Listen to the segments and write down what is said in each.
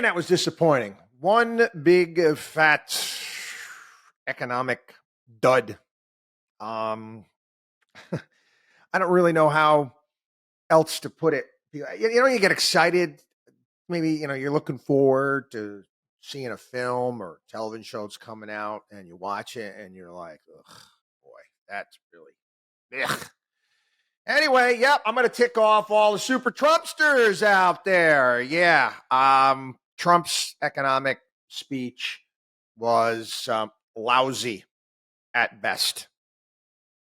Man, that was disappointing. One big fat economic dud. Um, I don't really know how else to put it. You get excited. Maybe you're looking forward to seeing a film or television show that's coming out, and you watch it, and you're like, "Ugh, boy, that's really." Ugh. Anyway, yep, I'm going to tick off all the super Trumpsters out there. Yeah, Trump's economic speech was lousy at best.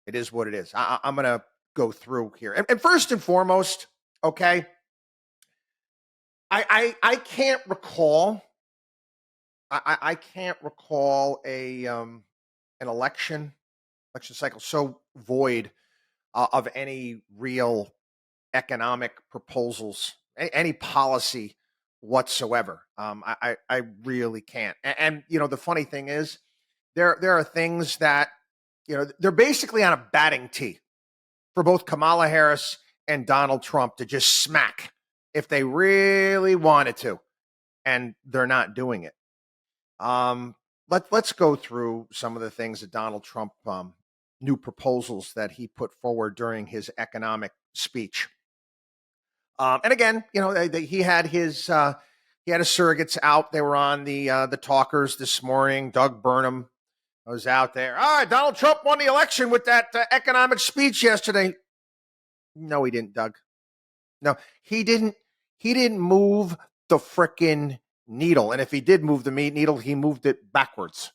It is what it is. I'm going to go through here. And first and foremost, okay, I can't recall. I can't recall an election cycle so void of any real economic proposals, any policy whatsoever. I really can't. And the funny thing is, there are things that they're basically on a batting tee for both Kamala Harris and Donald Trump to just smack if they really wanted to, and they're not doing it. Let's go through some of the things that Donald Trump new proposals that he put forward during his economic speech. And again, he had his surrogates out. They were on the talkers this morning. Doug Burnham was out there. All right, Donald Trump won the election with that economic speech yesterday. No, he didn't, Doug. No, he didn't. He didn't move the frickin' needle. And if he did move the needle, he moved it backwards.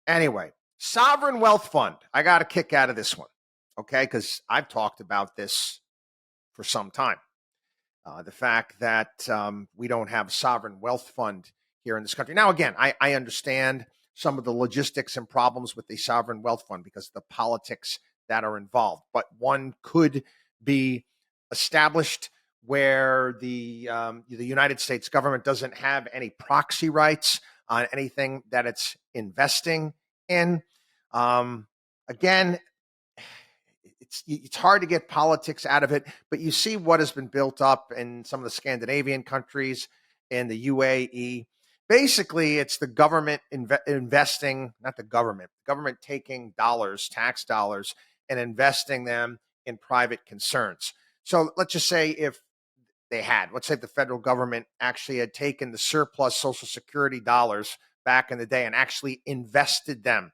Anyway, sovereign wealth fund. I got a kick out of this one, okay? Because I've talked about this for some time. The fact that we don't have a sovereign wealth fund here in this country. Now, again, I understand some of the logistics and problems with the sovereign wealth fund because of the politics that are involved. But one could be established where the United States government doesn't have any proxy rights on anything that it's investing in. Again, it's hard to get politics out of it, but you see what has been built up in some of the Scandinavian countries and the UAE. Basically, it's the government investing, not the government taking dollars, tax dollars, and investing them in private concerns. So let's just say let's say the federal government actually had taken the surplus Social Security dollars back in the day and actually invested them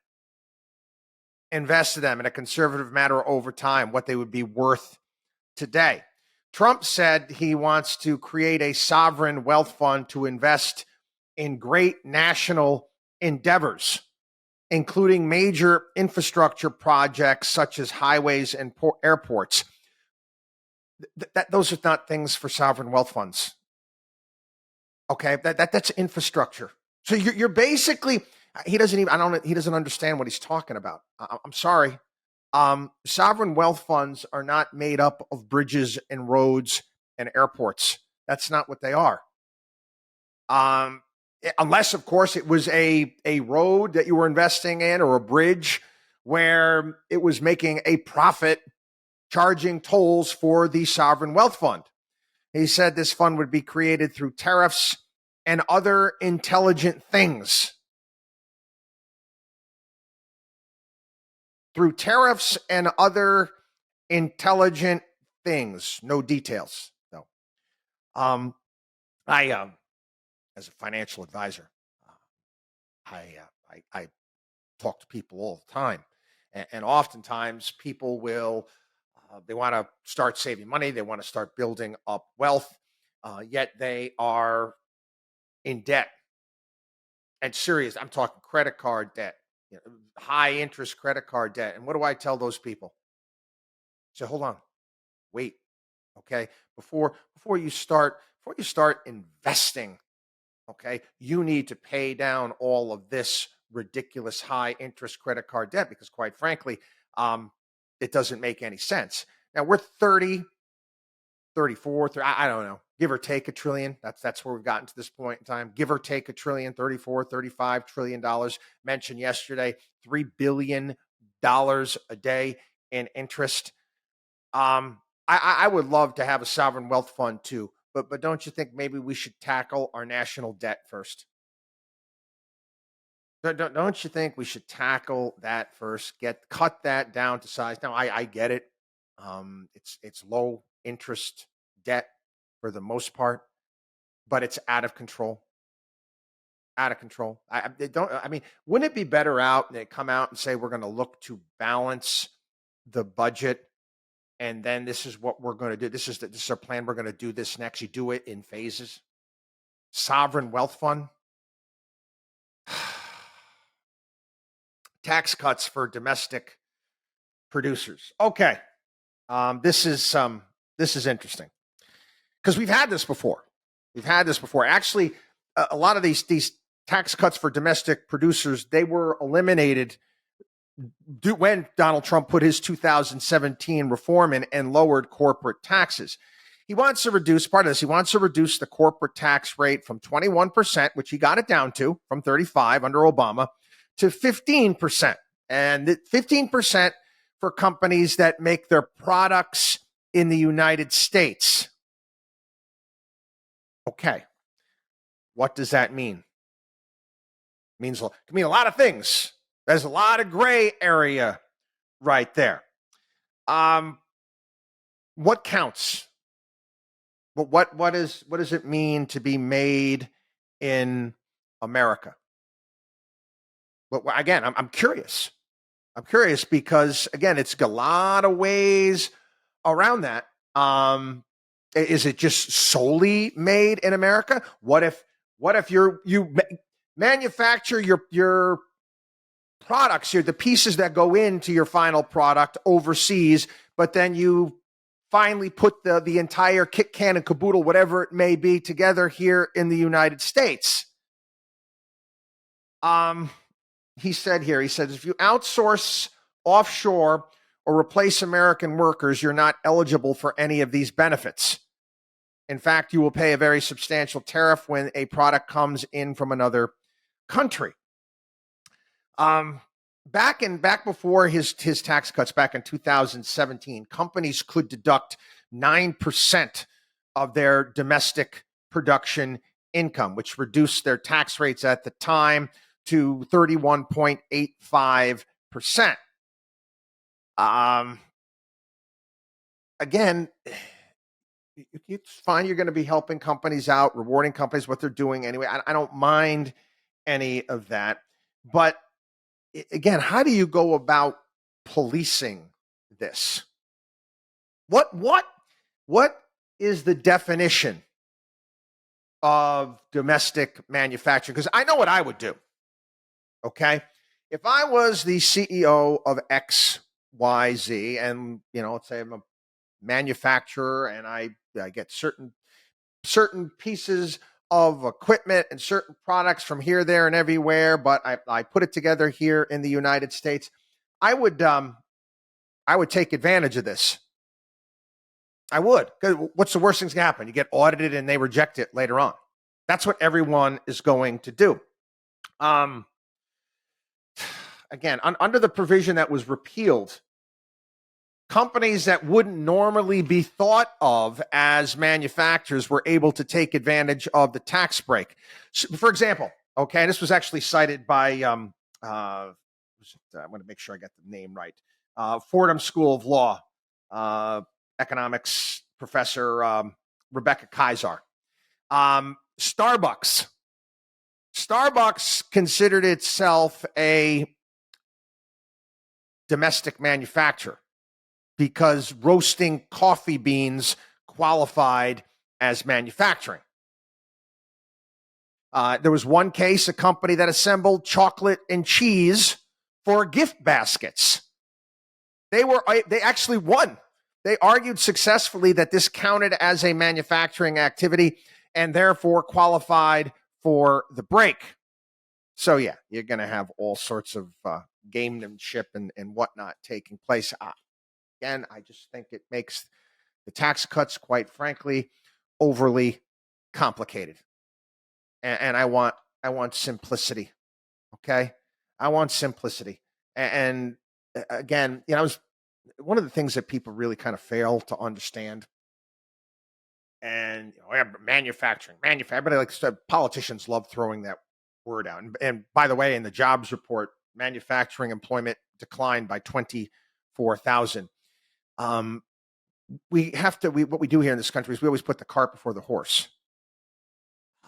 in a conservative manner over time, what they would be worth today. Trump said he wants to create a sovereign wealth fund to invest in great national endeavors, including major infrastructure projects such as highways and airports. Those are not things for sovereign wealth funds. Okay, that's infrastructure. So you're basically, he doesn't understand what he's talking about. I'm sorry. Sovereign wealth funds are not made up of bridges and roads and airports. That's not what they are. Unless, of course, it was a road that you were investing in or a bridge where it was making a profit charging tolls for the sovereign wealth fund. He said this fund would be created through tariffs and other intelligent things. Through tariffs and other intelligent things. No details, though. I as a financial advisor, I talk to people all the time, and oftentimes people will they want to start saving money, they want to start building up wealth, yet they are in debt, and serious. I'm talking credit card debt, high interest credit card debt. And what do I tell those people? Say, hold on, wait, okay, before you start investing. Okay, you need to pay down all of this ridiculous high interest credit card debt because, quite frankly, it doesn't make any sense. Now we're 30, 34, I don't know, give or take $1 trillion. That's where we've gotten to this point in time. Give or take $1 trillion, 34, $35 trillion. Mentioned yesterday, $3 billion a day in interest. I would love to have a sovereign wealth fund too, but don't you think maybe we should tackle our national debt first? Don't you think we should tackle that first? Cut that down to size. Now I get it. It's low interest debt for the most part, but it's out of control. Out of control. They don't. I mean, wouldn't it be better out? They come out and say we're going to look to balance the budget, and then this is what we're going to do. This is our plan. We're going to do this next. You do it in phases. Sovereign wealth fund. Tax cuts for domestic producers. Okay, this is interesting because we've had this before. We've had this before. Actually, a lot of these tax cuts for domestic producers, they were eliminated when Donald Trump put his 2017 reform in and lowered corporate taxes. He wants to reduce part of this. He wants to reduce the corporate tax rate from 21%, which he got it down to from 35 under Obama, to 15%. And 15% for companies that make their products in the United States. Okay. What does that mean? It can mean a lot of things. There's a lot of gray area right there. What counts? What does it mean to be made in America? But again, I'm curious. I'm curious because again, it's a lot of ways around that. Is it just solely made in America? What if you manufacture your products, the pieces that go into your final product overseas, but then you finally put the entire kit, can, and caboodle, whatever it may be, together here in the United States? He said, if you outsource offshore or replace American workers, you're not eligible for any of these benefits. In fact, you will pay a very substantial tariff when a product comes in from another country. Back before his tax cuts back in 2017, companies could deduct 9% of their domestic production income, which reduced their tax rates at the time to 31.85%. Again, it's fine. You're going to be helping companies out, rewarding companies what they're doing anyway. I don't mind any of that. But again, how do you go about policing this? What is the definition of domestic manufacturing? Because I know what I would do. Okay, if I was the CEO of XYZ, and let's say I'm a manufacturer, and I get certain pieces of equipment and certain products from here, there, and everywhere, but I put it together here in the United States. I would take advantage of this. I would. Because what's the worst thing's gonna happen? You get audited and they reject it later on. That's what everyone is going to do. Again, under the provision that was repealed, companies that wouldn't normally be thought of as manufacturers were able to take advantage of the tax break. So, for example, okay, this was actually cited by, I want to make sure I got the name right, Fordham School of Law, economics professor Rebecca Kaiser. Starbucks considered itself a domestic manufacturer because roasting coffee beans qualified as manufacturing. There was one case, a company that assembled chocolate and cheese for gift baskets. They actually won. They argued successfully that this counted as a manufacturing activity and therefore qualified for the break. So yeah, you're going to have all sorts of gamemanship and whatnot taking place. Again, I just think it makes the tax cuts, quite frankly, overly complicated. And I want simplicity. Okay, I want simplicity. And again, one of the things that people really kind of fail to understand, And yeah, manufacturing, everybody likes to, politicians love throwing that word out. And by the way, in the jobs report, manufacturing employment declined by 24,000. We have to, what we do here in this country is we always put the cart before the horse.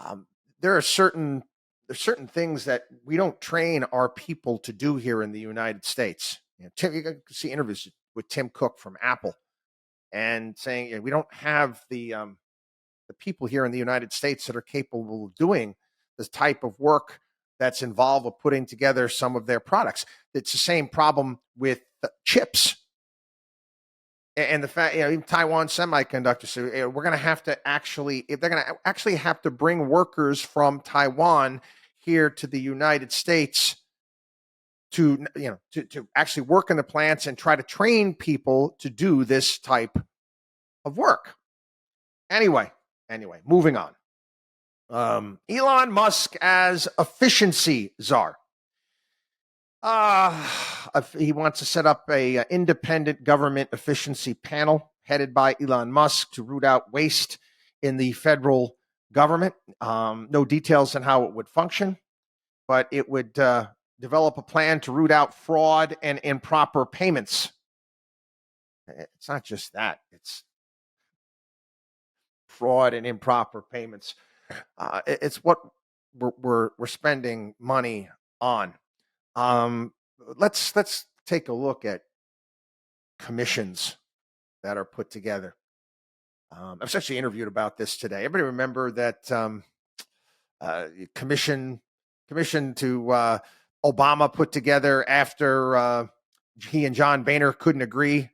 Um, there are certain things that we don't train our people to do here in the United States. You can see interviews with Tim Cook from Apple, and saying we don't have the people here in the United States that are capable of doing this type of work that's involved with putting together some of their products. It's the same problem with chips. And the fact, even Taiwan Semiconductor, so we're going to have to actually, if they're going to actually have to bring workers from Taiwan here to the United States to, to actually work in the plants and try to train people to do this type of work. Anyway, moving on. Elon Musk as efficiency czar. He wants to set up a independent government efficiency panel headed by Elon Musk to root out waste in the federal government. No details on how it would function, but it would develop a plan to root out fraud and improper payments. It's not just that; it's fraud and improper payments. It's what we're spending money on. Let's take a look at commissions that are put together. I was actually interviewed about this today. Everybody remember that commission to Obama put together after he and John Boehner couldn't agree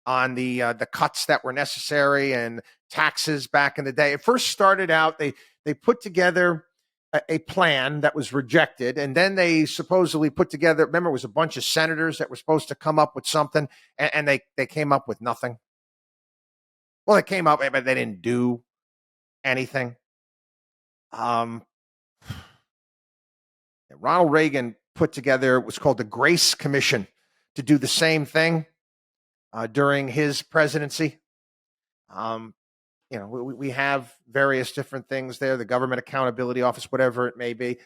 on the cuts that were necessary and taxes back in the day. It first started out, they put together a plan that was rejected, and then they supposedly put together, remember, it was a bunch of senators that were supposed to come up with something, and they came up with nothing. Well, they came up, but they didn't do anything. Ronald Reagan put together what's called the Grace Commission to do the same thing during his presidency. We have various different things there, the Government Accountability Office, whatever it may be.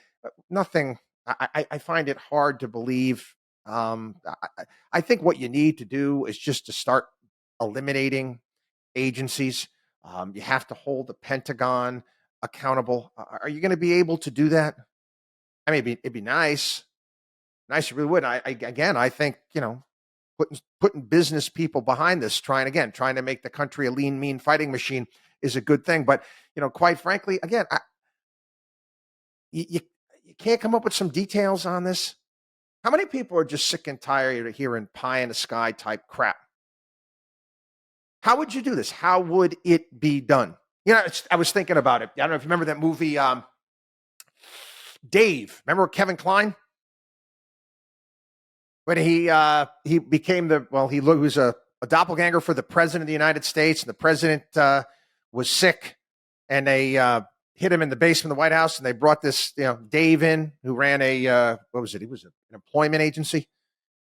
Nothing, I find it hard to believe. I think what you need to do is just to start eliminating agencies. You have to hold the Pentagon accountable. Are you going to be able to do that? I mean, it'd be nice. Nice, it really would. I think, putting business people behind this, trying to make the country a lean, mean fighting machine is a good thing. But, quite frankly, again, you can't come up with some details on this. How many people are just sick and tired of hearing pie in the sky type crap? How would you do this? How would it be done? I was thinking about it. I don't know if you remember that movie, Dave. Remember Kevin Kline? When he became he was a doppelganger for the president of the United States, and the president was sick, and they hid him in the basement of the White House, and they brought this Dave in, who ran a what was it? He was an employment agency,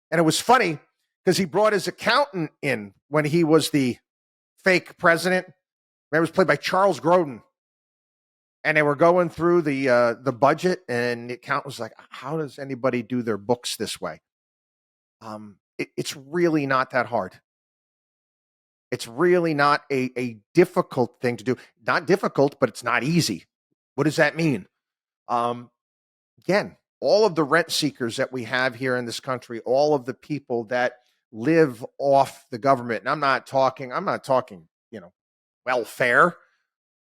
and it was funny because he brought his accountant in when he was the fake president. It was played by Charles Grodin, and they were going through the budget, and the accountant was like, "How does anybody do their books this way?" It's really not that hard. It's really not a difficult thing to do. Not difficult, but it's not easy. What does that mean? Again, all of the rent seekers that we have here in this country, all of the people that live off the government, and I'm not talking, welfare.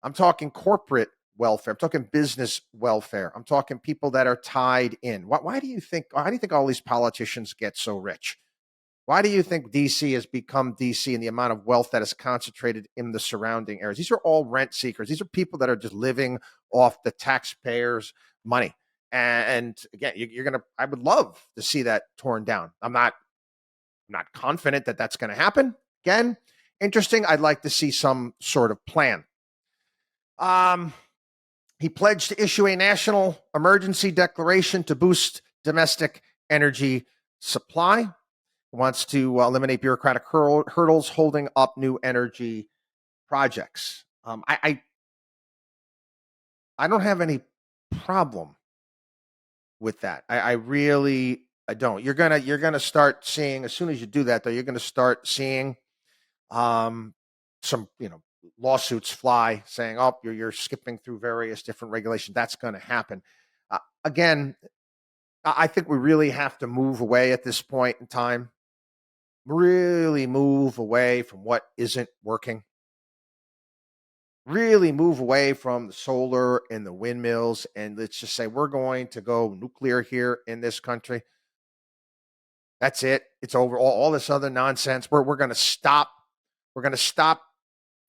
I'm talking corporate welfare. I'm talking business welfare. I'm talking people that are tied in. Why do you think all these politicians get so rich? Why do you think DC has become DC and the amount of wealth that is concentrated in the surrounding areas? These are all rent seekers. These are people that are just living off the taxpayers' money. And again, I would love to see that torn down. I'm not confident that that's going to happen. Again, interesting. I'd like to see some sort of plan. He pledged to issue a national emergency declaration to boost domestic energy supply. He wants to eliminate bureaucratic hurdles holding up new energy projects. I don't have any problem with that. I don't. You're gonna start seeing, as soon as you do that, though, you're gonna start seeing um, some lawsuits fly saying, "Oh, you're skipping through various different regulations." That's going to happen. Again, I think we really have to move away at this point in time. Really move away from what isn't working. Really move away from the solar and the windmills, and let's just say we're going to go nuclear here in this country. That's it. It's over. All this other nonsense. We're going to stop. We're going to stop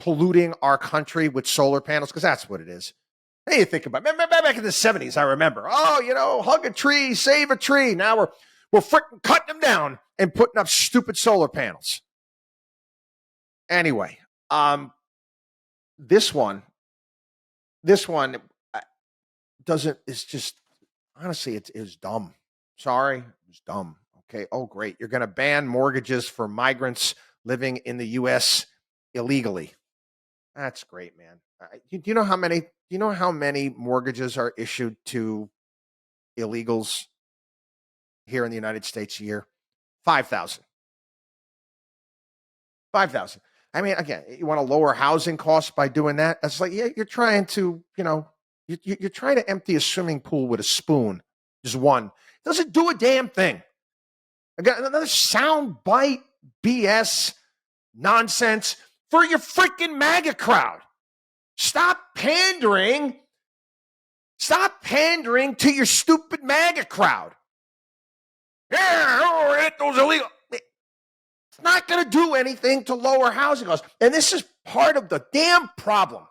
polluting our country with solar panels, because that's what it is. Hey, you think about it. Back in the 70s, I remember. Oh, hug a tree, save a tree. Now we're freaking cutting them down and putting up stupid solar panels. Anyway, this one doesn't. It's just, honestly, it is dumb. Sorry, it was dumb. Okay. Oh, great. You're going to ban mortgages for migrants living in the U.S. illegally. That's great, man. Do you know how many? Do you know how many mortgages are issued to illegals here in the United States a year? 5,000. 5,000. I mean, again, you want to lower housing costs by doing that? That's like, yeah, you're trying to, you're trying to empty a swimming pool with a spoon. Just one. Doesn't do a damn thing. Again, another sound bite BS nonsense for your freaking MAGA crowd. Stop pandering. Stop pandering to your stupid MAGA crowd. Yeah, those illegal. It's not going to do anything to lower housing costs. And this is part of the damn problem.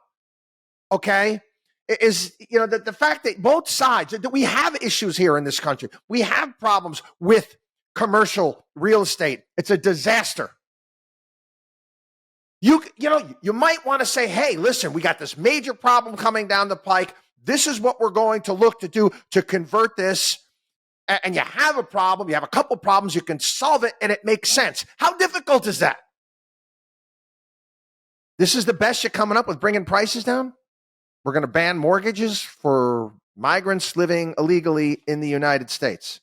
Okay? Is, the fact that both sides, that we have issues here in this country. We have problems with commercial real estate. It's a disaster. You might want to say, hey, listen, we got this major problem coming down the pike. This is what we're going to look to do to convert this. And you have a problem, you have a couple problems, you can solve it, and it makes sense. How difficult is that? This is the best you're coming up with, bringing prices down? We're going to ban mortgages for migrants living illegally in the United States.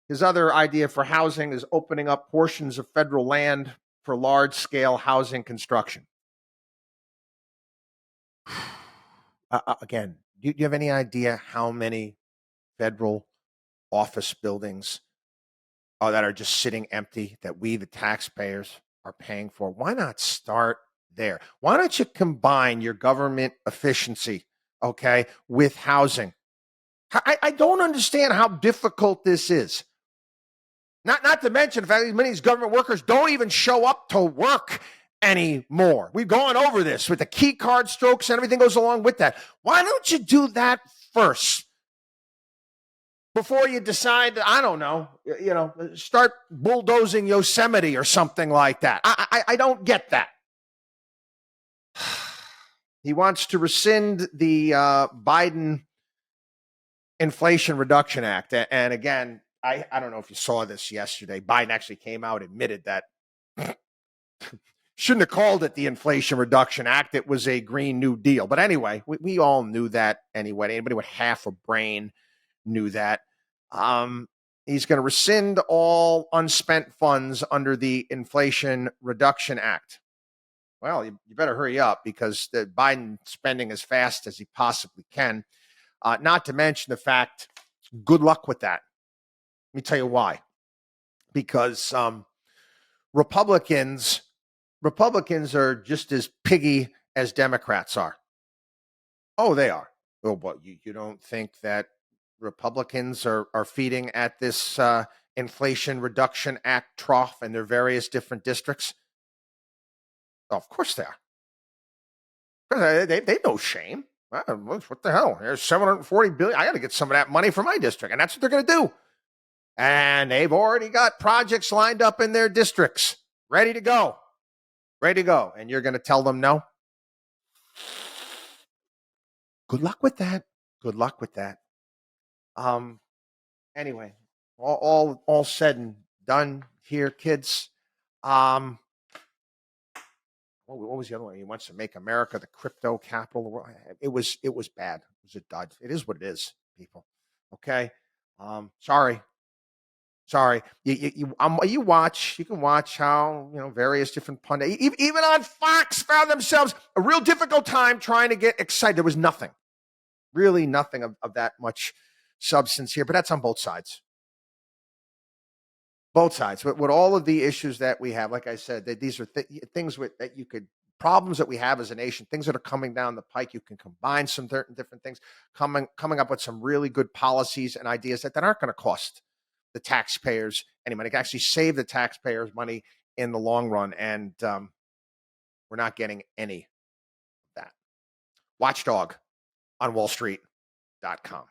His other idea for housing is opening up portions of federal land for large-scale housing construction. Again, do you have any idea how many federal office buildings that are just sitting empty that we, the taxpayers, are paying for? Why not start there? Why don't you combine your government efficiency, okay, with housing? I don't understand how difficult this is. Not to mention the fact that many of these government workers don't even show up to work anymore. We've gone over this with the key card strokes and everything goes along with that. Why don't you do that first before you decide, I don't know, start bulldozing Yosemite or something like that? I don't get that. He wants to rescind the Biden Inflation Reduction Act. And again, I don't know if you saw this yesterday. Biden actually came out, admitted that shouldn't have called it the Inflation Reduction Act. It was a Green New Deal. But anyway, we all knew that anyway. Anybody with half a brain knew that. He's going to rescind all unspent funds under the Inflation Reduction Act. Well, you better hurry up, because Biden spending as fast as he possibly can. Not to mention the fact, good luck with that. Let me tell you why. Because Republicans are just as piggy as Democrats are. Oh, they are. Oh, but you don't think that Republicans are feeding at this Inflation Reduction Act trough in their various different districts? Oh, of course they are. They no shame. What the hell? There's $740 billion. I got to get some of that money for my district, and that's what they're going to do. And they've already got projects lined up in their districts, ready to go. And you're going to tell them no? Good luck with that. Anyway, all said and done here, kids. what was the other one? He wants to make America the crypto capital of the world. It was bad. It was a dud. It is what it is, people. Okay. Sorry. Sorry. You can watch how, various different pundits, even on Fox, found themselves a real difficult time trying to get excited. There was nothing, really nothing of that much substance here, but that's on both sides. Both sides. With all of the issues that we have, like I said, that these are things that you could, problems that we have as a nation, things that are coming down the pike. You can combine some different things, coming up with some really good policies and ideas that aren't going to cost the taxpayers any money. It can actually save the taxpayers money in the long run, and we're not getting any of that. WatchDog on WallStreet.com.